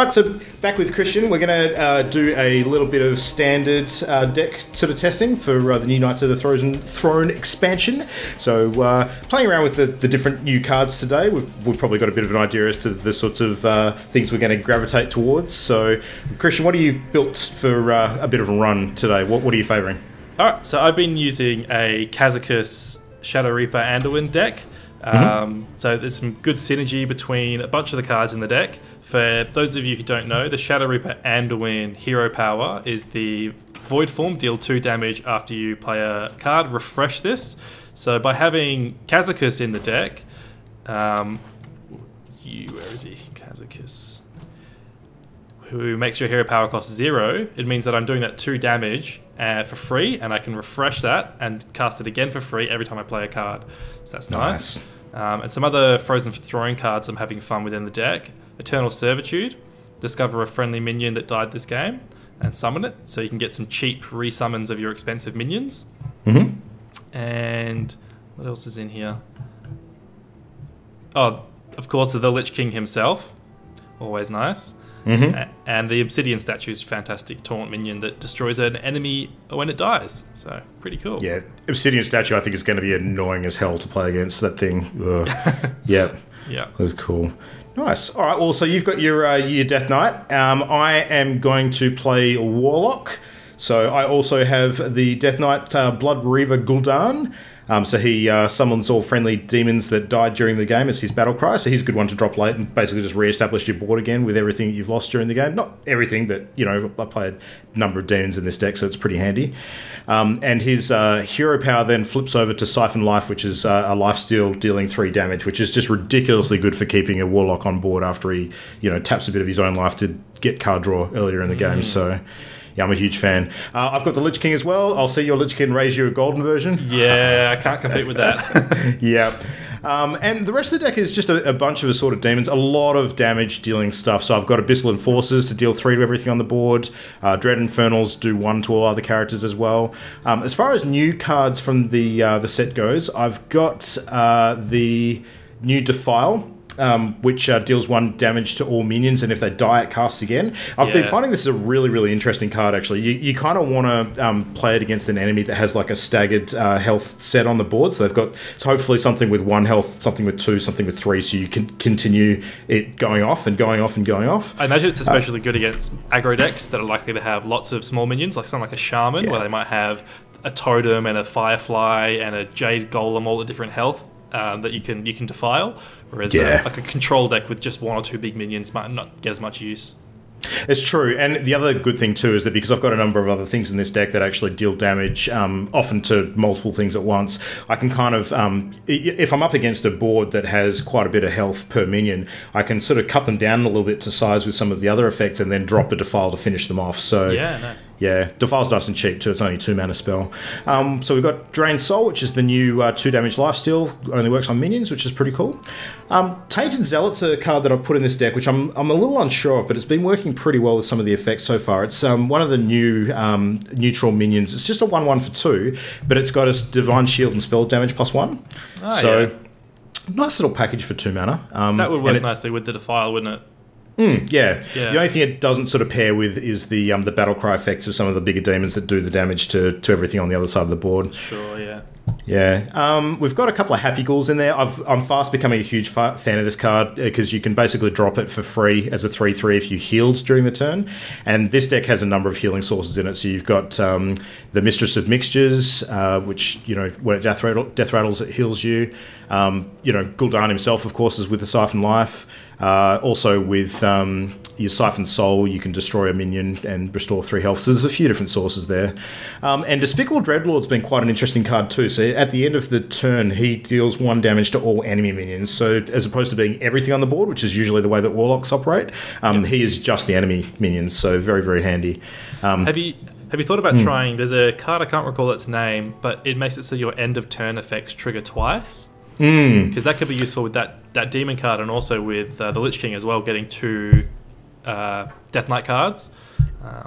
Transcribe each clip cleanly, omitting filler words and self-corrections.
Right, so back with Christian. We're going to do a little bit of standard deck sort of testing for the new Knights of the Throne expansion. So playing around with the different new cards today, we've probably got a bit of an idea as to the sorts of things we're going to gravitate towards. So Christian, what are you built for a bit of a run today? What are you favouring? Alright, so I've been using a Kazakus Shadow Reaper Anduin deck. So there's some good synergy between a bunch of the cards in the deck. For those of you who don't know, the Shadow Reaper Anduin hero power is the Void form, deal 2 damage after you play a card, refresh this. So by having Kazakus in the deck, where is he? Kazakus. Who makes your hero power cost 0, it means that I'm doing that 2 damage for free, and I can refresh that and cast it again for free every time I play a card. So that's nice. And some other Frozen Throwing cards I'm having fun with in the deck. Eternal Servitude. Discover a friendly minion that died this game and summon it, so you can get some cheap resummons of your expensive minions. And what else is in here? Oh, of course, the Lich King himself. Always nice. And the Obsidian Statue is a fantastic taunt minion that destroys an enemy when it dies. So, pretty cool. Yeah, Obsidian Statue I think is going to be annoying as hell to play against, that thing. Yeah. That's cool. Nice. All right, well, so you've got your Deathknight. I am going to play Warlock. So I also have the Deathknight Blood Reaver Gul'dan. So he summons all friendly demons that died during the game as his battle cry. So he's a good one to drop late and basically just re-establish your board again with everything that you've lost during the game. Not everything, but, you know, I played a number of demons in this deck, so it's pretty handy. And his hero power then flips over to Siphon Life, which is a lifesteal dealing 3 damage, which is just ridiculously good for keeping a Warlock on board after he, you know, taps a bit of his own life to get card draw earlier in the game. So... yeah, I'm a huge fan. I've got the Lich King as well. I'll see your Lich King raise you a golden version. Yeah, I can't compete with that. Yeah. And the rest of the deck is just a bunch of assorted demons, a lot of damage dealing stuff. So I've got Abyssal Enforcers to deal 3 to everything on the board. Dread Infernals do 1 to all other characters as well. As far as new cards from the set goes, I've got the new Defile, which deals 1 damage to all minions, and if they die, it casts again. I've been finding this is a really, really interesting card, actually. You kind of want to play it against an enemy that has like a staggered health set on the board. So they've got hopefully something with 1 health, something with 2, something with 3, so you can continue it going off and going off and going off. I imagine it's especially good against aggro decks that are likely to have lots of small minions, like something like a Shaman, where they might have a Totem and a Firefly and a Jade Golem, all the different health. That you can defile, whereas like a control deck with just 1 or 2 big minions might not get as much use. It's true, and the other good thing too is that because I've got a number of other things in this deck that actually deal damage, often to multiple things at once, I can kind of, if I'm up against a board that has quite a bit of health per minion, I can sort of cut them down a little bit to size with some of the other effects and then drop a Defile to finish them off. So nice. Yeah, Defile's nice and cheap too, it's only 2 mana spell. So we've got Drain Soul, which is the new 2 damage lifesteal, only works on minions, which is pretty cool. Tainted Zealot's a card that I've put in this deck, which I'm a little unsure of, but it's been working pretty well with some of the effects so far. It's one of the new neutral minions. It's just a 1/1 for 2, but it's got a Divine Shield and spell damage +1. Nice little package for 2 mana. That would work nicely with the Defile, wouldn't it? Yeah. The only thing it doesn't sort of pair with is the battle cry effects of some of the bigger demons that do the damage to everything on the other side of the board. Sure, yeah. Yeah. We've got a couple of Happy Ghouls in there. I'm fast becoming a huge fan of this card because you can basically drop it for free as a 3/3 if you healed during the turn. And this deck has a number of healing sources in it. So you've got the Mistress of Mixtures, which, you know, when it death rattles, it heals you. You know, Gul'dan himself, of course, is with the Siphon Life. Also with your Siphon Soul, you can destroy a minion and restore 3 health. So there's a few different sources there. And Despicable Dreadlord's been quite an interesting card too. So at the end of the turn, he deals 1 damage to all enemy minions. So as opposed to being everything on the board, which is usually the way that Warlocks operate, he is just the enemy minions. So very, very handy. Have you thought about trying, there's a card, I can't recall its name, but it makes it so your end of turn effects trigger twice? Because that could be useful with that demon card and also with the Lich King as well, getting 2 Deathknight cards.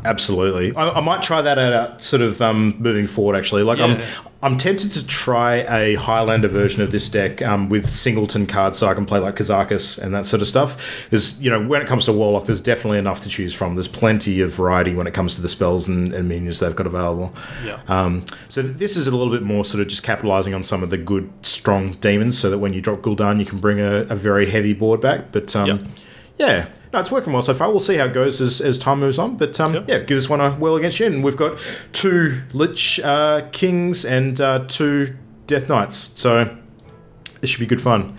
Absolutely. I might try that out sort of moving forward, actually. Like I'm tempted to try a Highlander version of this deck with singleton cards, so I can play like Kazakus and that sort of stuff. Because when it comes to Warlock, there's definitely enough to choose from. There's plenty of variety when it comes to the spells and minions they've got available. Yeah. So this is a little bit more sort of just capitalizing on some of the good, strong demons, so that when you drop Gul'dan, you can bring a very heavy board back. But yeah. No, it's working well so far. We'll see how it goes as time moves on. But yeah, give this one a whirl against you. And we've got 2 Lich Kings and 2 Death Knights. So this should be good fun.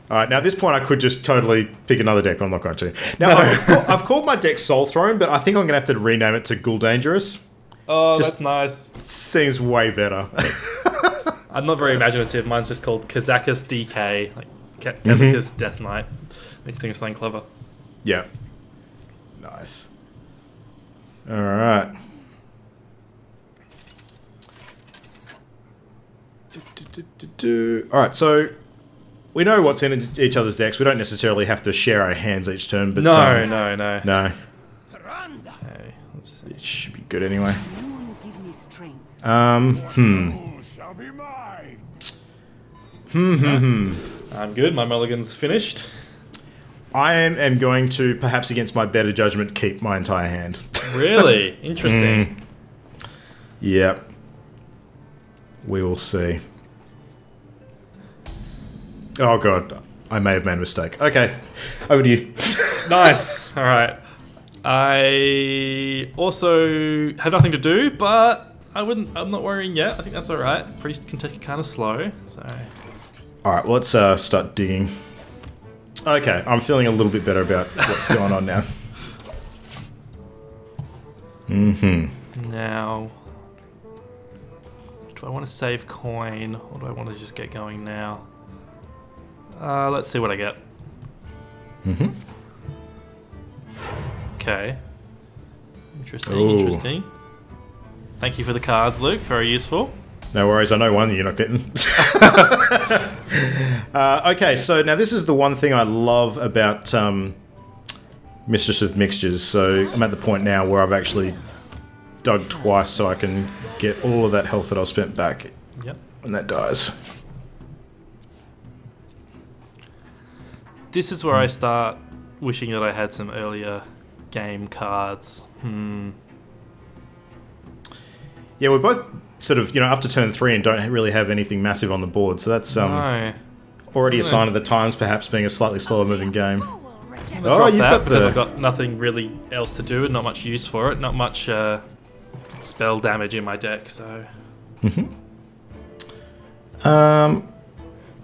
All right, now at this point I could just totally pick another deck, but I'm not going to. Now, I've called my deck Soul Throne, but I think I'm going to have to rename it to Ghoul Dangerous. Oh, that's nice. Seems way better. I'm not very imaginative. Mine's just called Kazakus DK, like Kazakus Death Knight. I need to think of something clever. Yeah. Nice. All right. All right, so we know what's in each other's decks. We don't necessarily have to share our hands each turn, but no. Okay, Let's see. it should be good anyway. I'm good. My mulligan's finished. I am going to, perhaps against my better judgment, keep my entire hand. Really? Interesting. Yep. We will see. Oh god, I may have made a mistake. Okay, over to you. Nice. All right. I also have nothing to do, but I'm not worrying yet. I think that's all right. Priest can take it kind of slow, so. All right, well, let's start digging. Okay, I'm feeling a little bit better about what's going on now. Now, do I want to save coin, or do I want to just get going now? Let's see what I get. Okay. Interesting. Thank you for the cards, Luke. Very useful. No worries, I know one that you're not getting. Okay, so now this is the one thing I love about Mistress of Mixtures. So I'm at the point now where I've actually dug twice so I can get all of that health that I've spent back when that dies. This is where I start wishing that I had some earlier game cards. Yeah, we're both sort of, up to turn 3 and don't really have anything massive on the board, so that's already a sign of the times perhaps being a slightly slower moving game. Oh, you've got because I've got nothing really else to do and not much use for it, not much spell damage in my deck, so...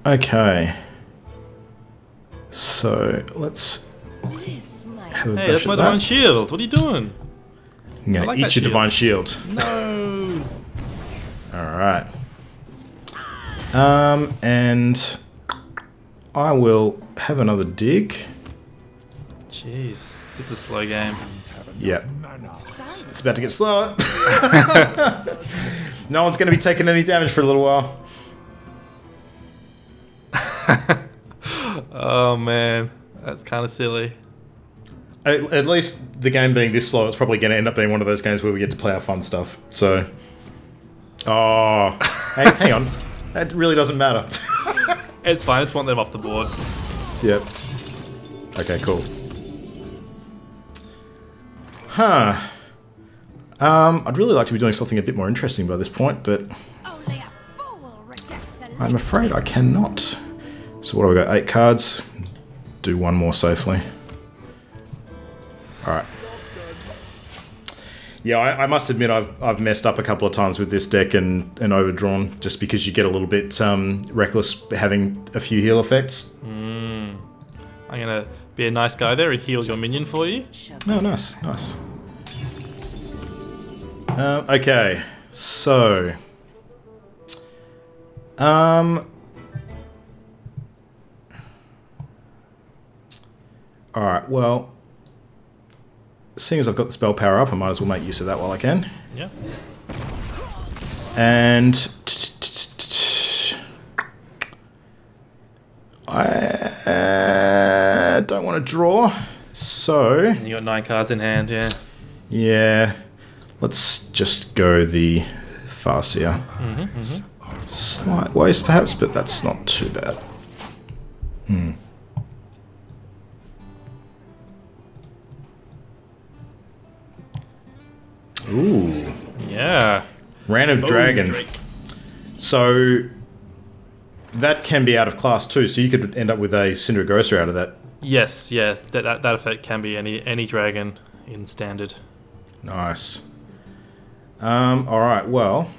Okay. So, let's have a Hey, that's my Divine Shield, what are you doing? I'm gonna eat your Divine Shield. No! Alright. And I will have another dig. Jeez, this is a slow game. Yep. It's about to get slower. No one's going to be taking any damage for a little while. Oh man, that's kind of silly. At least the game being this slow, it's probably going to end up being one of those games where we get to play our fun stuff. So... Oh, hey, hang on. That really doesn't matter. It's fine, I just want them off the board. Yep. Okay, cool. Huh. I'd really like to be doing something a bit more interesting by this point, but... I'm afraid I cannot. So what do we got? 8 cards. Do one more safely. Alright. Yeah, I must admit I've messed up a couple of times with this deck and overdrawn, just because you get a little bit reckless having a few heal effects. I'm gonna be a nice guy there and heal your minion for you. Oh, nice, nice. Okay, so... Alright, well... Seeing as I've got the spell power up, I might as well make use of that while I can. Yeah. And... I don't want to draw, so... You got 9 cards in hand, yeah. Yeah. Let's just go the Farseer. Slight waste, perhaps, but that's not too bad. Ooh. Yeah. Random Dragon. So that can be out of class too, so you could end up with a Cinder Grocer out of that. Yes, yeah. That effect can be any dragon in standard. Nice. Alright, well.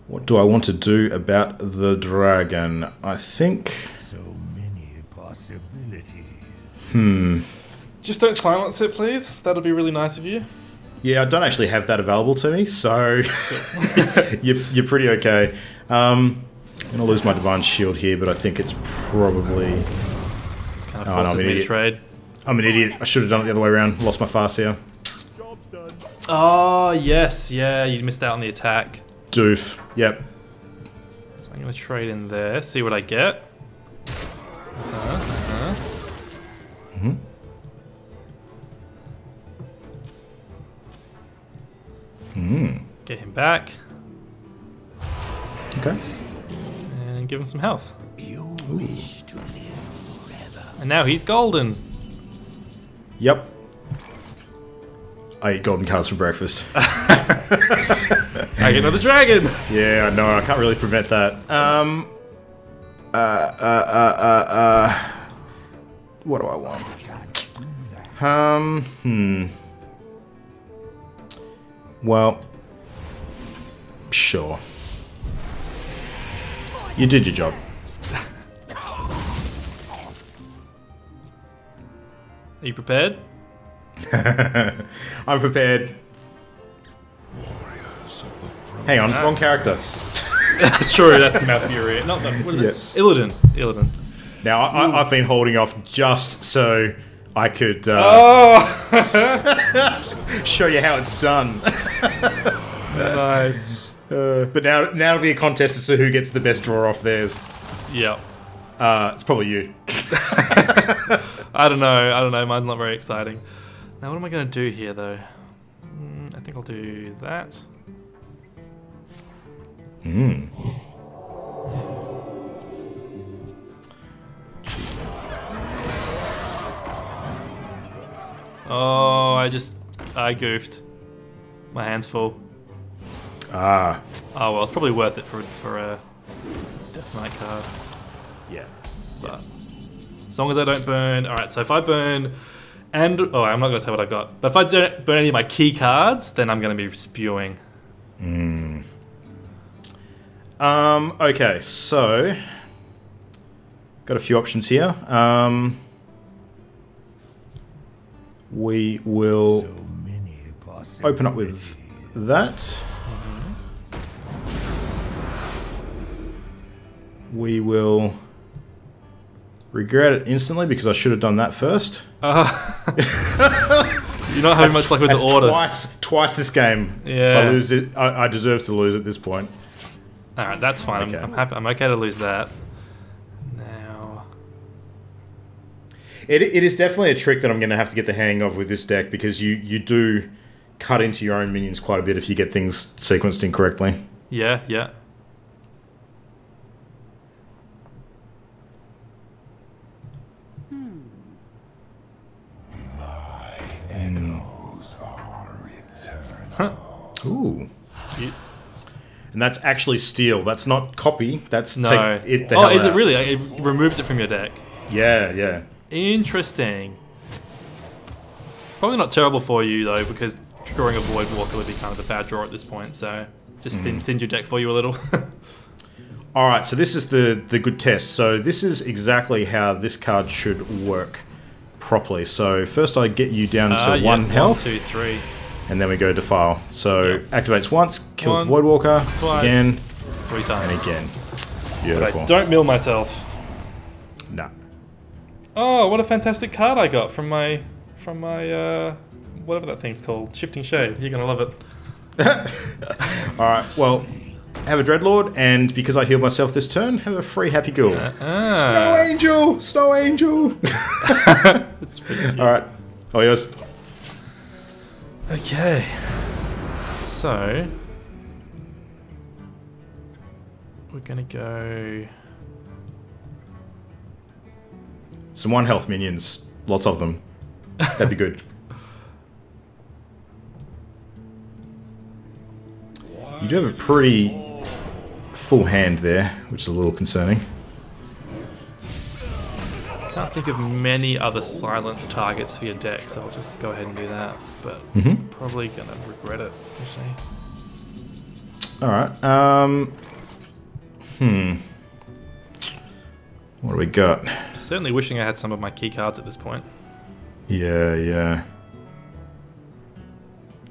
What do I want to do about the dragon? I think... So many possibilities. Just don't silence it, please. That'll be really nice of you. Yeah, I don't actually have that available to me, so you're pretty okay. I'm going to lose my Divine Shield here, but I think it's probably... Kind of forces me to trade. I'm an idiot. I should have done it the other way around. Lost my Farseer. Oh, yes. Yeah, you missed out on the attack. Doof. Yep. So I'm going to trade in there, see what I get. Get him back. Okay. And give him some health. You wish to live forever. And now he's golden. Yep. I eat golden cards for breakfast. I get another dragon. Yeah, no, I can't really prevent that. What do I want? Well, sure. You did your job. Are you prepared? I'm prepared. Hang on, wrong character. True, that's Malfurion. Not what is it? Illidan. Illidan. Now, I've been holding off just so I could show you how it's done. Nice. But now it'll be a contest as to who gets the best draw off theirs. Yep. It's probably you. I don't know. Mine's not very exciting. Now, what am I going to do here, though? I think I'll do that. Oh, I goofed. My hand's full. Ah. Oh well, it's probably worth it for a Deathknight card. Yeah. But as long as I don't burn. Alright, so if I burn and I'm not gonna say what I got. But if I don't burn any of my key cards, then I'm gonna be spewing. Okay, so got a few options here. We will open up with that. We will regret it instantly because I should have done that first. You're not having much luck with the order. Twice this game. Yeah. I lose it. I deserve to lose at this point. All right, that's fine. Okay. I'm happy. I'm okay to lose that. Now, it is definitely a trick that I'm going to have to get the hang of with this deck because you do cut into your own minions quite a bit if you get things sequenced incorrectly. Yeah, yeah. Echoes are eternal. Ooh. And that's actually steal. That's not copy. That's no. Take it the hell is out. it really? It removes it from your deck. Yeah, yeah. Interesting. Probably not terrible for you though, because drawing a Void Walker would be kind of a bad draw at this point. So just thinned your deck for you a little. All right. So this is the good test. So this is exactly how this card should work properly. So first I get you down to 1 health. 1, 2, 3. And then we go Defile. So activates once, kills One, the Void Walker, twice, again, 3 times. and again. But Beautiful. I don't mill myself. Nah. Oh, what a fantastic card I got from my whatever that thing's called, Shifting Shade. You're gonna love it. All right. Well, have a Dreadlord, and because I healed myself this turn, have a free Happy Ghoul. Snow Angel, Snow Angel. It's pretty cute. All right. Oh, yours. Okay. So we're gonna go some 1 health minions. Lots of them. That'd be good. You do have a pretty full hand there, which is a little concerning. Can't think of many other silence targets for your deck, so I'll just go ahead and do that. But probably gonna regret it, we'll see. Alright, what do we got? Certainly wishing I had some of my key cards at this point. Yeah, yeah.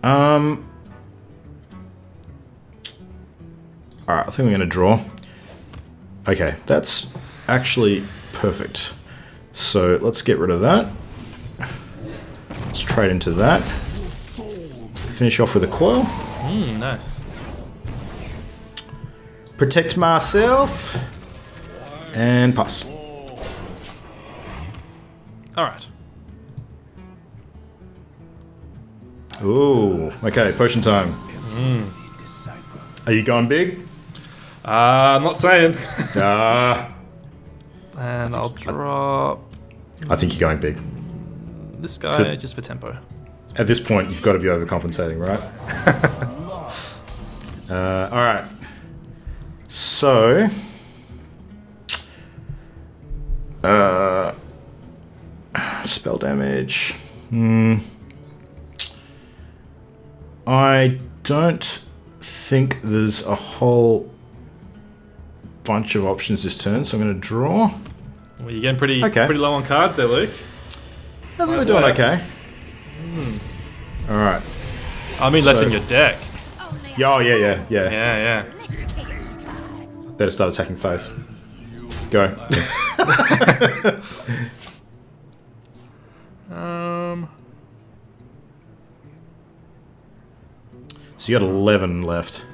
Alright, I think we're gonna draw. Okay, that's actually perfect. So let's get rid of that. Let's trade into that. Finish off with a coil. Nice. Protect myself. And pass. Alright. Ooh, okay, potion time. Are you going big? I'm not saying. And I'll drop I think you're going big. this guy just for tempo. At this point, you've got to be overcompensating, right? Alright. So... spell damage. I don't think there's a whole bunch of options this turn, so I'm going to draw. Well, you're getting pretty low on cards there, Luke. I think we're doing okay. Alright. I mean, left in your deck. Oh, yeah. Yeah. Better start attacking face. Go. So you got 11 left.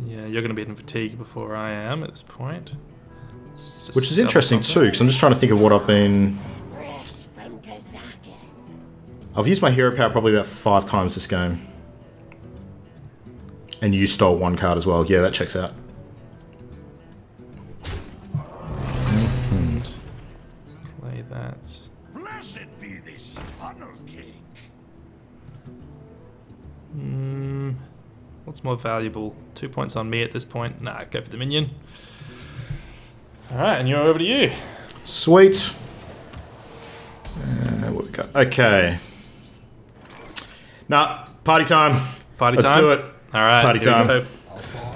Yeah, you're going to be hitting fatigue before I am at this point. Which is interesting too, because I'm just trying to think of what I've been... I've used my hero power probably about 5 times this game. And you stole 1 card as well. Yeah, that checks out. Play that. Blessed be this funnel cake. What's more valuable? 2 points on me at this point. Nah, go for the minion. Alright, and you're over to you. Sweet. What we got? Okay. Nah, party time. Party Let's time? do it. Alright. Party time.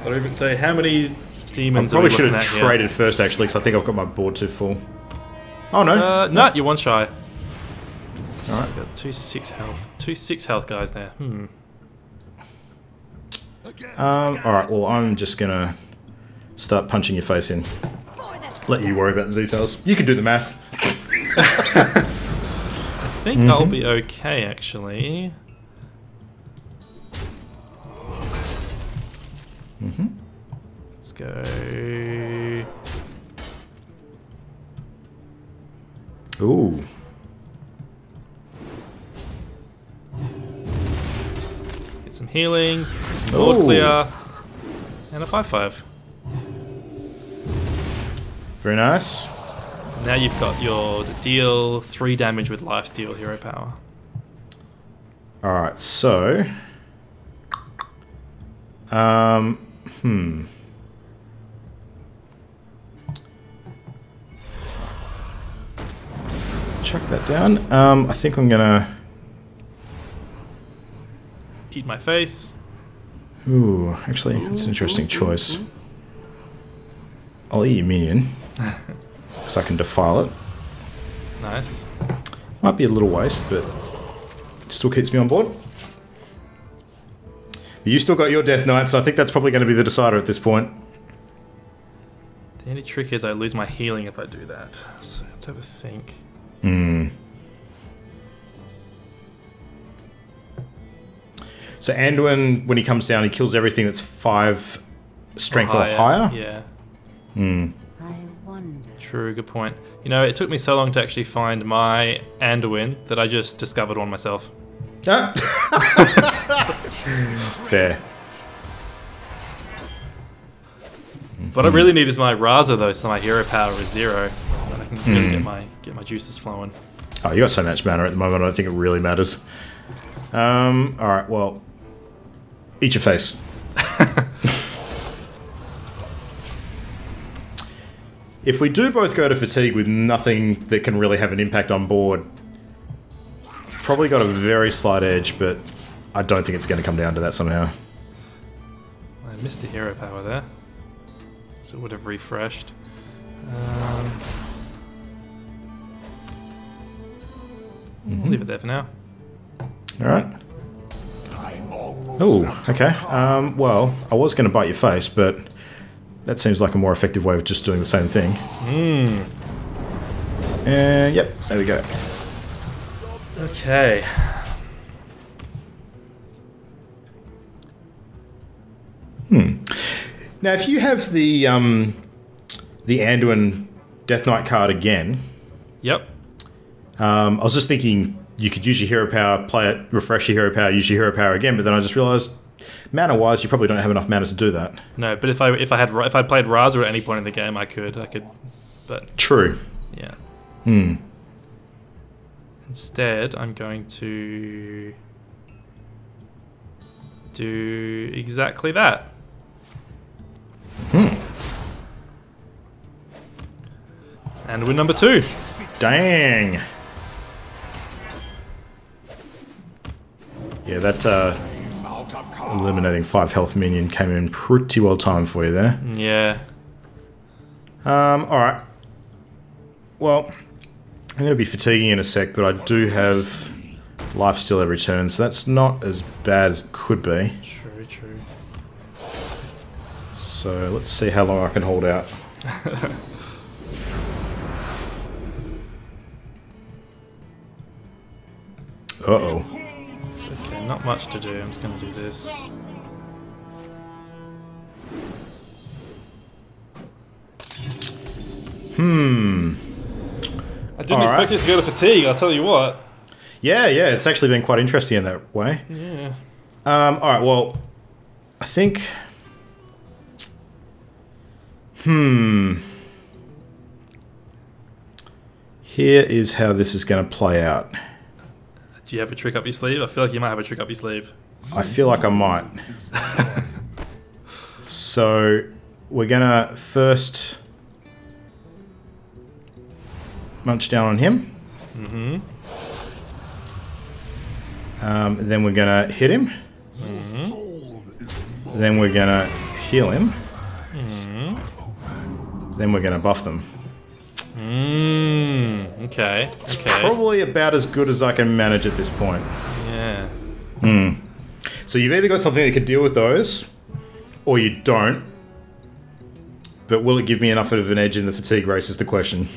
I'll even say, how many demons I are we probably should looking have at traded first actually, because I think I've got my board too full. Oh no. No, you're 1 shy. So Alright. I've got 2 6 health. 2 6 health guys there. Alright, well I'm just gonna start punching your face in. Let you worry about the details. You can do the math. I think I'll be okay actually. Let's go. Ooh. Get some healing, some board clear, and a 5/5. Very nice. Now you've got your deal 3 damage with lifesteal hero power. Alright, so... Chuck that down. I think I'm gonna... Eat my face. Ooh, actually, that's an interesting choice. I'll eat your minion. Because I can defile it. Nice. Might be a little waste, but it still keeps me on board. But you still got your Deathknight, so I think that's probably going to be the decider at this point. The only trick is I lose my healing if I do that. So let's have a think. So Anduin, when he comes down, he kills everything that's 5 strength or higher? Yeah. I wonder. True, good point. You know, it took me so long to actually find my Anduin that I just discovered one myself. Ah. Fair. What I really need is my Raza though, so my hero power is 0. And I can really get my juices flowing. Oh, you got so much mana at the moment, I don't think it really matters. Alright, well. Eat your face. If we do both go to fatigue with nothing that can really have an impact on board, probably got a very slight edge, but I don't think it's going to come down to that somehow. I missed the hero power there. So it would have refreshed. I'll leave it there for now. Alright. Oh, okay. Well, I was going to bite your face, but that seems like a more effective way of just doing the same thing. And yep, there we go. Okay. Now, if you have the Anduin Deathknight card again, Yep. I was just thinking you could use your hero power, play it, refresh your hero power, use your hero power again, but then I just realised, mana-wise, you probably don't have enough mana to do that. No, but if I played Raza at any point in the game, I could, but True. yeah. Instead, I'm going to do exactly that. And win number 2. Dang. Yeah, that eliminating 5 health minion came in pretty well timed for you there. Yeah. Alright. Well, I'm going to be fatiguing in a sec, but I do have life steal every turn, so that's not as bad as it could be. True, true. So let's see how long I can hold out. Uh-oh. It's okay, not much to do. I'm just going to do this. I didn't expect it to go to fatigue, I'll tell you what. Yeah, it's actually been quite interesting in that way. Yeah. Alright, well, I think... Here is how this is going to play out. Do you have a trick up your sleeve? I feel like you might have a trick up your sleeve. I feel like I might. So, we're going to first munch down on him. Then we're going to hit him. Then we're going to heal him. Then we're going to buff them. Okay. It's probably about as good as I can manage at this point. Yeah. So you've either got something that could deal with those, or you don't. But will it give me enough of an edge in the fatigue race is the question.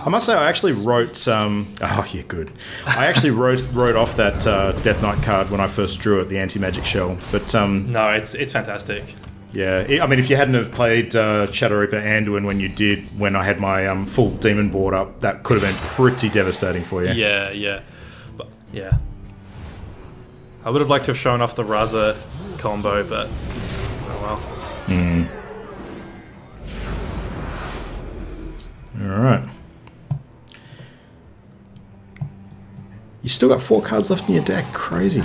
I must say, I actually wrote. Oh yeah, good. I actually wrote off that Deathknight card when I first drew it, the anti-magic shell. But no, it's fantastic. Yeah, I mean, if you hadn't have played Shadow Reaper Anduin when I had my full demon board up, that could have been pretty devastating for you. Yeah. But yeah, I would have liked to have shown off the Raza combo, but oh well. All right. You still got 4 cards left in your deck. Crazy.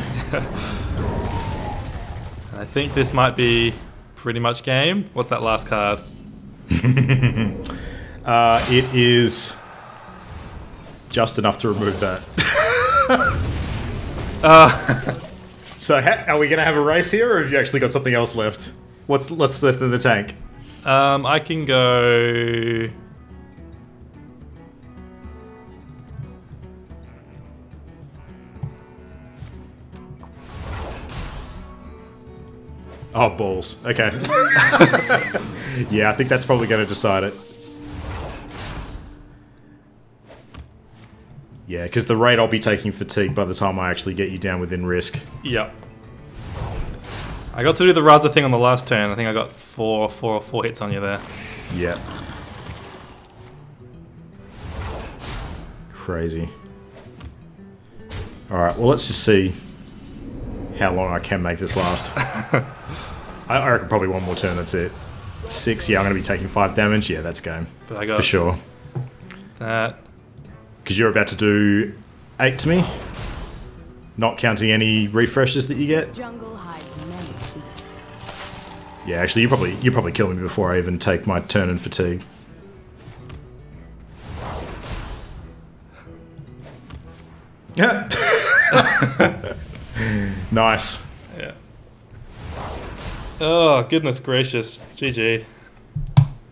I think this might be pretty much game. What's that last card? It is just enough to remove that. So are we going to have a race here, or have you actually got something else left? What's left in the tank? I can go... Oh, balls. Okay. Yeah, I think that's probably going to decide it. Yeah, because the rate I'll be taking fatigue by the time I actually get you down within risk. Yep. I got to do the Raza thing on the last turn. I think I got four hits on you there. Yeah. Crazy. Alright, well, let's just see how long I can make this last. I reckon probably one more turn, that's it. 6, yeah, I'm going to be taking 5 damage. Yeah, that's game. But I got for sure. That. Because you're about to do 8 to me. Not counting any refreshes that you get. Jungle hides many secrets. Yeah, actually, you probably kill me before I even take my turn in fatigue. Yeah. Nice. Yeah. Oh, goodness gracious. GG.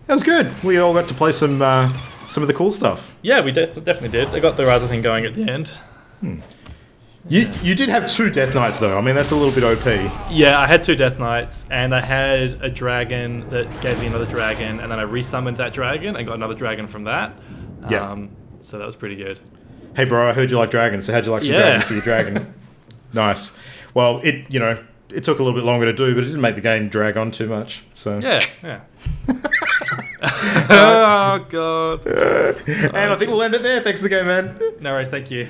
That was good. We all got to play some of the cool stuff. Yeah, we definitely did. I got the Raza thing going at the end. You did have 2 Death Knights though. I mean, that's a little bit OP. Yeah, I had 2 Death Knights, and I had a dragon that gave me another dragon, and then I resummoned that dragon and got another dragon from that. Yeah. So that was pretty good. Hey bro, I heard you like dragons, so how'd you like some dragons for your dragon? Nice. Well, it took a little bit longer to do, but it didn't make the game drag on too much. So yeah. Oh god. And I think we'll end it there. Thanks for the game, man. No worries, thank you.